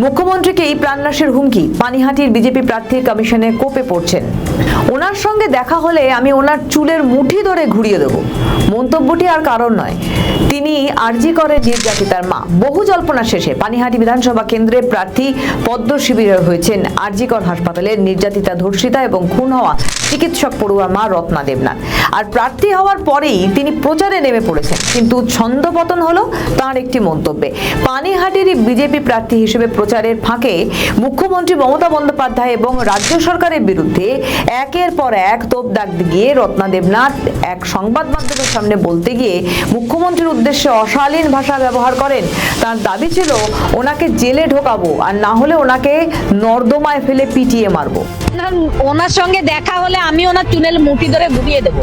মুখ্যমন্ত্রীকেই প্রাণনাশের হুমকি। পানিহাটির বিজেপি প্রার্থীর কমিশনে কোপে পড়ছেন। ওনার সঙ্গে দেখা হলে আমি ওনার চুলের মুঠি ধরে ঘুরিয়ে দেব। মন্তব্যটি আর কারণ নয়, তিনি আরজি করের নির্যাতিতার মা। বহু জল্পনা শেষে পানিহাটি বিধানসভা কেন্দ্রে প্রার্থী পদ্ম শিবিরে হয়েছেন আরজিকর হাসপাতালের নির্যাতিতা, ধর্ষিতা এবং খুন হওয়া চিকিৎসক পড়ুয়া মা রত্না দেবনাথ। আর প্রার্থী হওয়ার পরেই তিনি প্রচারে নেমে পড়েছেন, কিন্তু ছন্দপতন হলো তার একটি মন্তব্যে। পানিহাটির বিজেপি প্রার্থী হিসেবে প্রচারের ফাঁকে মুখ্যমন্ত্রী মমতা বন্দ্যোপাধ্যায় এবং রাজ্য সরকারের বিরুদ্ধে একের পর এক তোপ দাগ দিয়ে রত্না দেবনাথ এক সংবাদ মাধ্যমের সামনে বলতে গিয়ে মুখ্যমন্ত্রীর উদ্দেশ্যে অশালীন ভাষা ব্যবহার করেন। তার দাবি ছিল ওনাকে জেলে ঢোকাবো, আর না হলে ওনাকে নর্দমায় ফেলে পিটিয়ে মারবো। ওনার সঙ্গে দেখা হলে আমি ওনার চুলের মুঠি ধরে ঘুরিয়ে দেবো।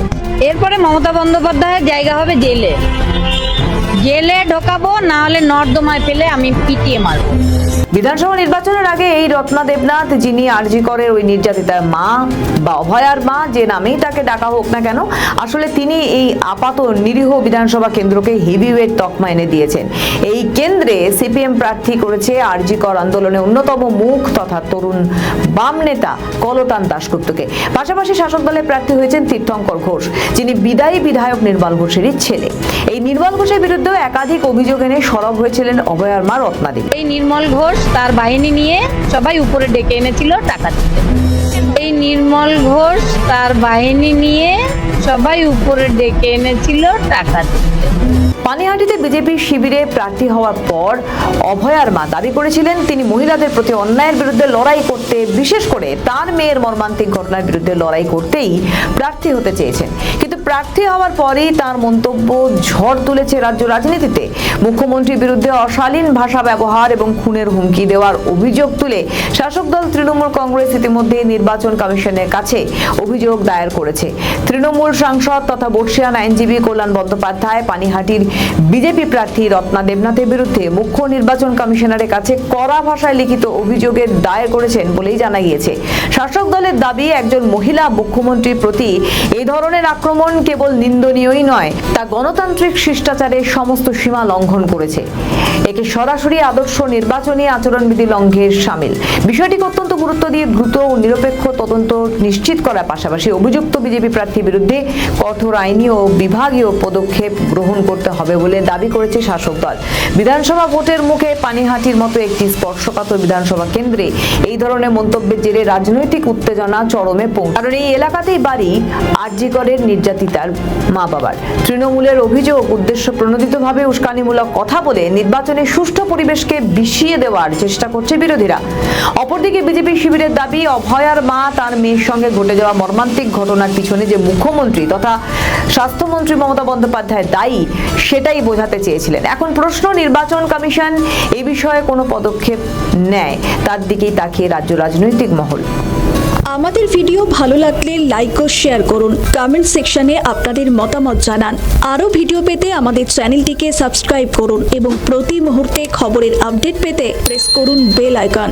এরপরে মমতা বন্দ্যোপাধ্যায়ের জায়গা হবে জেলে। জেলে ঢোকাবো, না হলে নর্দমায় ফেলে আমি পিটিয়ে মারবো। বিধানসভা নির্বাচনের আগে এই রত্না দেবনাথ, যিনি আরজি করের ওই নির্যাতিতার মা বা অভয়ার মা, যে নামেই তাকে ডাকা হোক না কেন, আসলে তিনি এই আপাত নিরীহ বিধানসভা কেন্দ্রকে হেভিওয়েট তকমা এনে দিয়েছেন। এই কেন্দ্রে সিপিএম প্রার্থী করেছে আরজি কর আন্দোলনের অন্যতম মুখ তথা তরুণ বাম নেতা কলতান দাশগুপ্তকে। পাশাপাশি শাসক দলের প্রার্থী হয়েছেন তীর্থঙ্কর ঘোষ, যিনি বিদায়ী বিধায়ক নির্মল ঘোষেরই ছেলে। এই নির্মল ঘোষের বিরুদ্ধেও একাধিক অভিযোগ এনে সরব হয়েছিলেন অভয়ার মা রত্না দেবী। এই নির্মল ঘোষ তার বাহিনী নিয়ে সবাই উপরে ডেকে এনেছিল টাকা দিতে। এই নির্মল ঘোষ তার বাহিনী নিয়ে সবাই উপরে ডেকে এনেছিল টাকা দিতে। পানিহাটিতে বিজেপি শিবিরে প্রার্থী হওয়ার পর অভয়ার মা দাবি করেছিলেন তিনি মহিলাদের প্রতি অন্যায়ের বিরুদ্ধে লড়াই করতে, বিশেষ করে তার মেয়ের মর্মান্তিক ঘটনার বিরুদ্ধে লড়াই করতেই প্রার্থী হতে চেয়েছেন। কিন্তু প্রার্থী হওয়ার পরেই তার মন্তব্য ঝড় তুলেছে রাজ্য রাজনীতিতে। মুখ্যমন্ত্রীর বিরুদ্ধে অশালীন ভাষা ব্যবহার এবং খুনের হুমকি দেওয়ার অভিযোগ তুলে শাসক দল তৃণমূল কংগ্রেস ইতিমধ্যে নির্বাচন কমিশনের কাছে অভিযোগ দায়ের করেছে। তৃণমূল সাংসদ তথা বর্ষিয়ান আইনজীবী কল্যাণ বন্দ্যোপাধ্যায় পানিহাটির বিজেপি প্রার্থী রত্না দেবনাথের বিরুদ্ধে মুখ্য নির্বাচন কমিশনারের কাছে কড়া ভাষায় লিখিত অভিযোগের দায়ের করেছেন বলেই জানা গিয়েছে। শাসক দলের দাবি, একজন মহিলা মুখ্যমন্ত্রীর প্রতি এই ধরনের আক্রমণ কেবল নিন্দনীয়ই নয়, তা গণতান্ত্রিক শিষ্টাচারের সমস্ত সীমা লঙ্ঘন করেছে। একে সরাসরি আদর্শ নির্বাচনী আচরণবিধি লঙ্ঘনের শামিল। বিষয়টিকে অত্যন্ত গুরুত্ব দিয়ে দ্রুত ও নিরপেক্ষ তদন্ত নিশ্চিত করার পাশাপাশি অভিযুক্ত বিজেপি প্রার্থীর বিরুদ্ধে কঠোর আইনি ও বিভাগীয় পদক্ষেপ গ্রহণ করতে হবে বলে দাবি করেছে শাসক দল। বিধানসভা ভোটের মুখে পানিহাটির মতো একটি স্পর্শকাতর বিধানসভা কেন্দ্রে এই ধরনের মন্তব্যের জেরে রাজনৈতিক উত্তেজনা চরমে পৌঁছে। কারণ এই এলাকাতেই বাড়ি আরজি করের নির্যাতিতার মা বাবার। তৃণমূলের অভিযোগ, উদ্দেশ্য প্রণোদিতভাবে উস্কানিমূলক কথা বলে নির্বাচনের সুষ্ঠু পরিবেশকে বিষিয়ে দেওয়ার চেষ্টা করছে বিরোধীরা। অপরদিকে বিজেপি শিবিরের দাবি, অভয়ার মা তার মেয়ের সঙ্গে ঘটে যাওয়া মর্মান্তিক ঘটনার পিছনে যে মুখ্যমন্ত্রী তথা স্বাস্থ্যমন্ত্রী মমতা বন্দ্যোপাধ্যায় দায়ী, সেটাই বোঝাতে চেয়েছিলেন। এখন প্রশ্ন, নির্বাচন কমিশন এই বিষয়ে কোনো পদক্ষেপ নেয়, তার দিকেই তাকিয়ে রাজ্য রাজনৈতিক মহল। আমাদের ভিডিও ভালো লাগলে লাইক ও শেয়ার করুন, কমেন্ট সেকশনে আপনাদের মতামত জানান। আরও ভিডিও পেতে আমাদের চ্যানেলটিকে সাবস্ক্রাইব করুন এবং প্রতি মুহূর্তে খবরের আপডেট পেতে প্রেস করুন বেল আইকন।